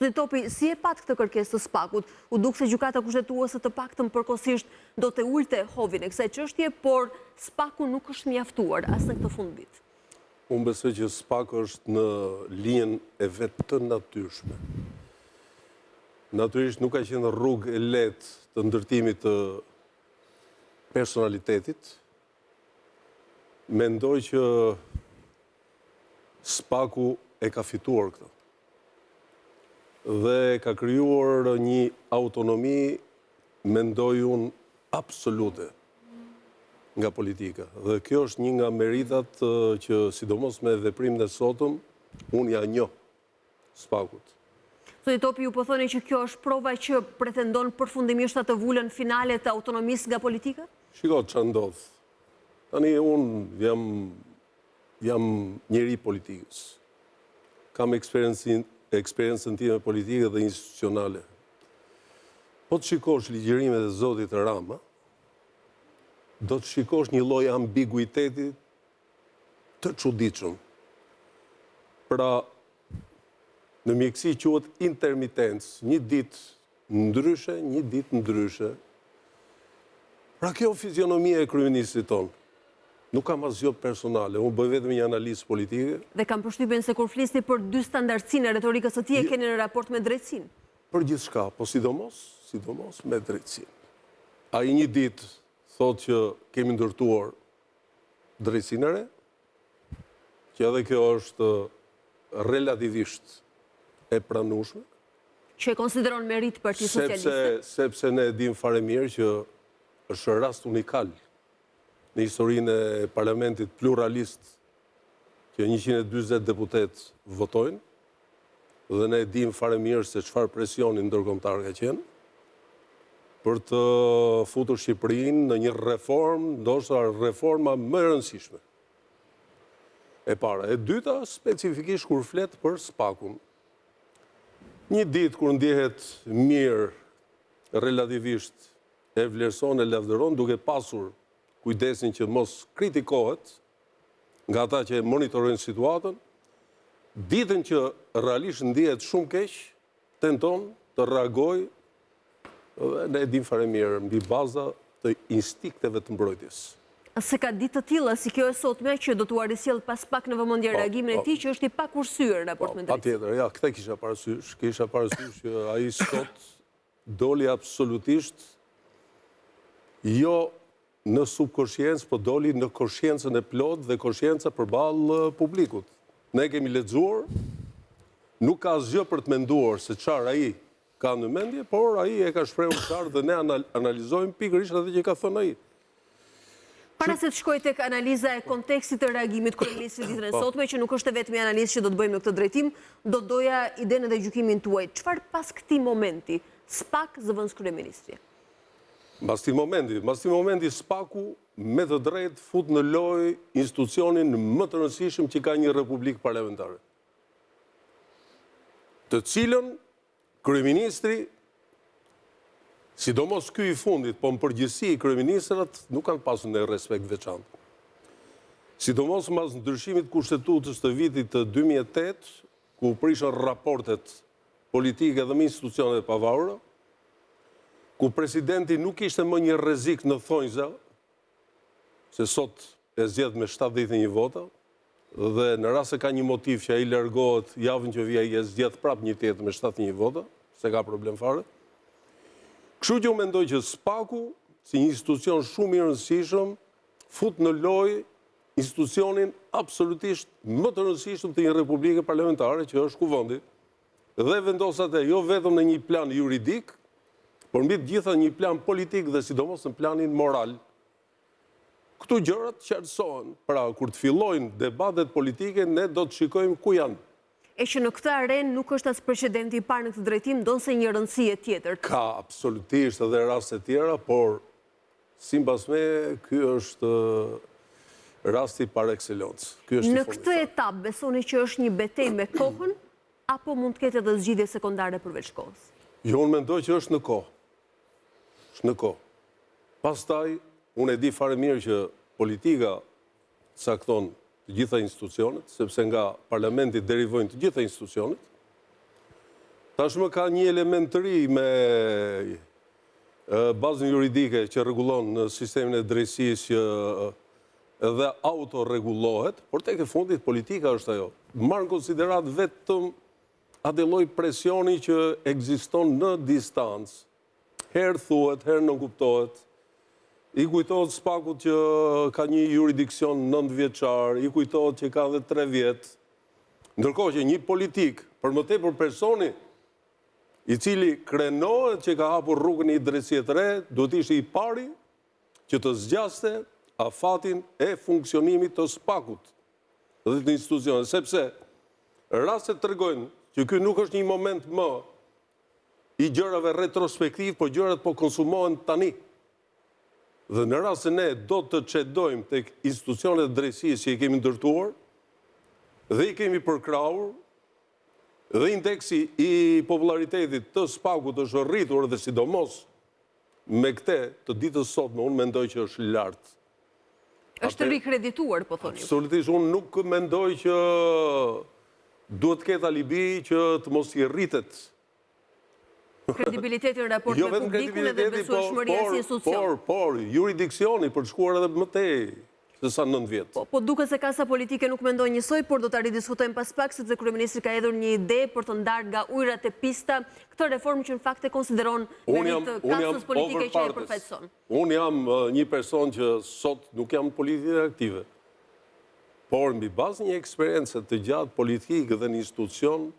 Zoti Topi, si e pat këtë kërkesë të SPAK-ut? U duk se gjykata kushtetuese të paktën përkohësisht do të ulte hovin e kësaj çështje, por SPAK-u nuk është mjaftuar as në këtë fundvit. Unë besoj që SPAK është në linjën e vetë të natyrshme. Natyrisht nuk ka qenë rrugë e lehtë të ndërtimit të personalitetit. Mendoj që SPAK-u e ka fituar këtë. Dhe ka krijuar një autonomi, mendoj unë, absolute nga politika. Dhe kjo është një nga meritat që, sidomos me veprimin e sotëm, unë ja njoh SPAK-ut. Zoti Topi, ju po thoni që kjo është prova që pretendon përfundimisht atë vulën finale të autonomisë nga politika? Shiko çfarë ndodh. Tani unë jam njeri politikës. Kam eksperiencën time politike dhe institucionale. Po të shikosh ligjërimet e zotit Rama, do të shikosh një lloj ambiguiteti të çuditshëm. Pra, në mjeksi quhet intermitencë, një ditë ndryshe, një ditë ndryshe. Pra kjo fizionomia e kryeministit tonë, nuk kam asgjë personale, unë bëj vetëm një analizë politike. Dhe kam përshtypjen se kur flisni për dy standardsinë e retorikës së tij e keni në raport me drejtësinë. Për gjithçka, po sidomos me drejtësinë. Ai një ditë thotë që kemi ndërtuar drejtësinë e re, që edhe kjo është relativisht e pranueshme. Që e konsideron merit Partia Socialiste? Sepse ne dim fare mirë që është rast unikal në historinë e parlamentit pluralist që 140 deputet votojnë dhe ne dim fare mirë se çfarë presioni ndërkombëtar ka qenë për të futur Shqipërinë në një reformë, ndoshta reforma më e rëndësishme. E para. E dyta, specifikisht kur flet për SPAK-un. Një ditë kur ndjehet mirë, relativisht e vlerëson e lavdëron, duke pasur kujdesin që mos kritikohet nga ata që monitorojnë situatën, ditën që realisht ndjehet shumë keq, tenton të reagojë dhe ne e dim fare mirë mbi baza të instinkteve të mbrojtjes. Se ka ditë të tilla si kjo e sotme që do t'u arrisjell pas pak në vëmendje reagimin e tij që është i pakursyr raport me drejtësinë. Patjetër, ja, këtë kisha parasysh që ai sot doli absolutisht jo në subkonsciencë, po doli në konsciencën e plot dhe konscienca përballë publikut. Ne kemi lexuar, nuk ka asgjë për të menduar se çfarë ai ka në mendje, por ai e ka shprehur qartë dhe ne analizojmë pikërisht atë që ka thënë ai. Para se të shkoj tek analiza e kontekstit të reagimit kryeministit ditën e sotme, që nuk është vetëm një analizë që do të bëjmë në këtë drejtim, do doja idenë dhe gjykimin tuaj. Çfarë pas këtij momenti SPAK zëvendës kryeministri? Mbas këtij momenti SPAK-u me të drejtë fut në lojë institucionin më të rëndësishëm që ka një republikë parlamentare. Të cilën kryeministri, sidomos ky i fundit, po në përgjithësi kryeministrat nuk kanë pasur në respekt veçantë. Sidomos mbas ndryshimit kushtetutës të vitit të 2008, ku prishën raportet politike dhe me institucionet pavarura, ku presidenti nuk ishte më një rrezik në thonjza, se sot e zgjedh me 71 vota, dhe në rast se ka një motiv që ai largohet javën që vjen, e zgjedh prapë një tjetër me 71 vota, se ka problem fare. Kështu që unë mendoj që SPAK-u, si një institucion shumë i rëndësishëm, fut në lojë institucionin absolutisht më të rëndësishëm të një republike parlamentare, që është Kuvendi, dhe vendos atë jo vetëm në një plan juridik, por mbi të gjitha një plan politik dhe sidomos në planin moral. Këtu gjërat qartësohen. Pra, kur të fillojnë debatet politike, ne do të shikojmë ku janë. E që në këtë arenë nuk është as precedenti i parë në këtë drejtim, donse një rëndësie tjetër. Ka absolutisht edhe raste tjera, por sipas me, ky është rasti par excellence. Në këtë etapë besoni që është një betejë me kohën apo mund të ketë edhe zgjidhje sekondare përveç kohës? Jo, unë mendoj që është në kohë. Është në kohë. Pastaj, unë e di fare mirë që politika cakton të gjitha institucionet, sepse nga parlamenti derivojnë të gjitha institucionet, Tashmë ka një element të ri me bazën juridike që rregullon në sistemin e drejtësisë që edhe autorregullohet, por tek e fundit politika është ajo. Marrë në konsiderat vetëm atë lloj presioni që ekziston në distancë. Herë thuhet, herë nuk kuptohet. I kujtohet Spakut që ka një juridiksion 9 vjeçar, i kujtohet që ka edhe 3 vjet. Ndërkohë që një politik, për më tepër personi i cili krenohet që ka hapur rrugën i drejtësisë të re, duhet ishte i pari që të zgjaste afatin e funksionimit të Spakut dhe të institucionit, sepse rastet tregojnë që ky nuk është një moment më i gjërave retrospektiv, por gjërat po konsumohen tani. Dhe në rast se ne do të çedojmë tek institucionet e drejtësisë që i kemi ndërtuar dhe i kemi përkrahur, dhe indeksi i popularitetit të Spakut është rritur dhe sidomos me këte të ditës sotme, unë mendoj që është lartë. Është rikredituar, po thoni. Absolutisht, unë nuk mendoj që duhet ketë alibi që të mos i rritet. Kredibilitetin raport me publikun edhe besueshmëria si institucion. Por, juridiksioni për të shkuar edhe më tej se sa 9 vjet. Po duket se kasa politike nuk mendoj njësoj, por do ta ridiskutojmë pas pak, sepse kryeministri ka hedhur një ide për të ndarë nga ujrat e pista këtë reformë që në fakt e konsideron merit të kasës politike që e përfaqëson. Unë jam një person që sot nuk jam politikë aktive, por mbi bazë një eksperiencë të gjatë politikë dhe një institucion,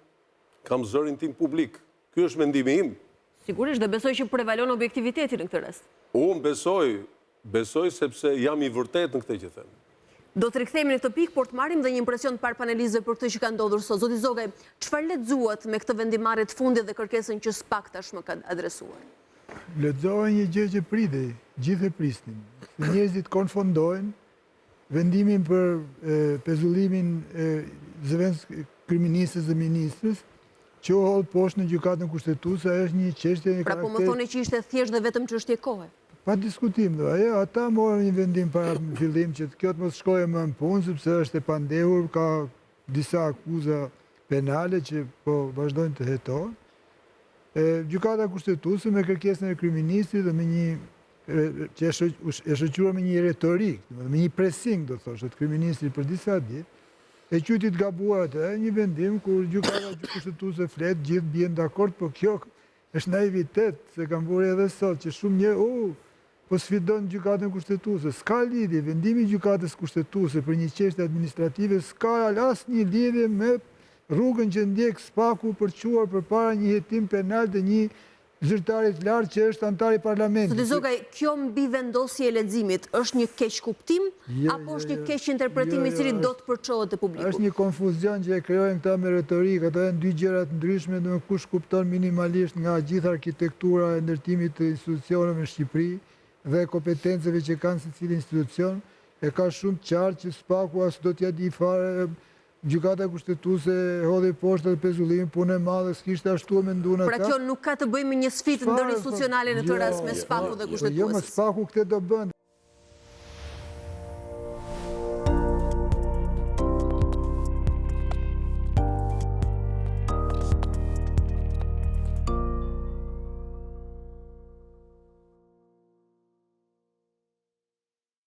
kam zërin tim publik. Ky është mendimi im. Sigurisht, dhe besoj që prevalon objektiviteti në këtë rast. Unë besoj sepse jam i vërtet në këtë që them. Do të rikthehemi në këtë pikë, por të marrim dhe një impresion të parë panelistëve për këtë që ka ndodhur sot. Zoti Zogaj, çfarë lexuat me këtë vendimarrje të fundit dhe kërkesën që SPAK tashmë ka adresuar? Lexova një gjë që pritej, gjithë e prisnin. Njerëzit konfondojnë vendimin për pezullimin kryeministës dhe ministrës, që u hodh poshtë në gjykatën kushtetuese, është një çështje e Pra po më thoni që ishte thjesht dhe vetëm çështje kohe. Pa diskutim, ata morën një vendim para në fillim që kjo të mos shkojë më në punë, sepse është e pandehur, ka disa akuza penale që po vazhdojnë të hetohen. Gjykata kushtetuese me kërkesën e kryeministrit dhe me një që e shoqëruar me një retorik, me një pressing, do thosh, të kryeministrit për disa ditë, e qyti të gabuar atë, një vendim kur gjykata kushtetuese flet, gjithë bien dakord, por kjo është naivitet, se kam vurë edhe sot, që shumë njerë, po sfidon gjykatën kushtetuese. S'ka lidhje, vendimi i gjykatës kushtetuese për një çështje administrative s'ka asnjë lidhje me rrugën që ndjek SPAK-u për të quar përpara një hetim penal të një zyrtari të lartë që është antar i parlamentit. Zoti Zogaj, kjo mbi vendosje e leximit është një keq kuptim apo është një keq interpretim i cili do të përçohet te publiku? Është një konfuzion që e krijojnë këta me retorikë, ato janë dy gjëra të ndryshme, domethënë kush kupton minimalisht nga gjithë arkitektura e ndërtimit të institucioneve në Shqipëri dhe kompetencave që kanë secili institucion, e ka shumë qartë që SPAK-u as do t'ja di fare. Gjykata kushtetuese hodhi poshtë atë pezullim, punë e madhe, s'kishte ashtu menduar ata. Pra kjo nuk ka të bëjë me një sfidë ndërinstitucionale në këtë rast me SPAK-u dhe kushtetuesin. Jo, me SPAK-u këtë do bën.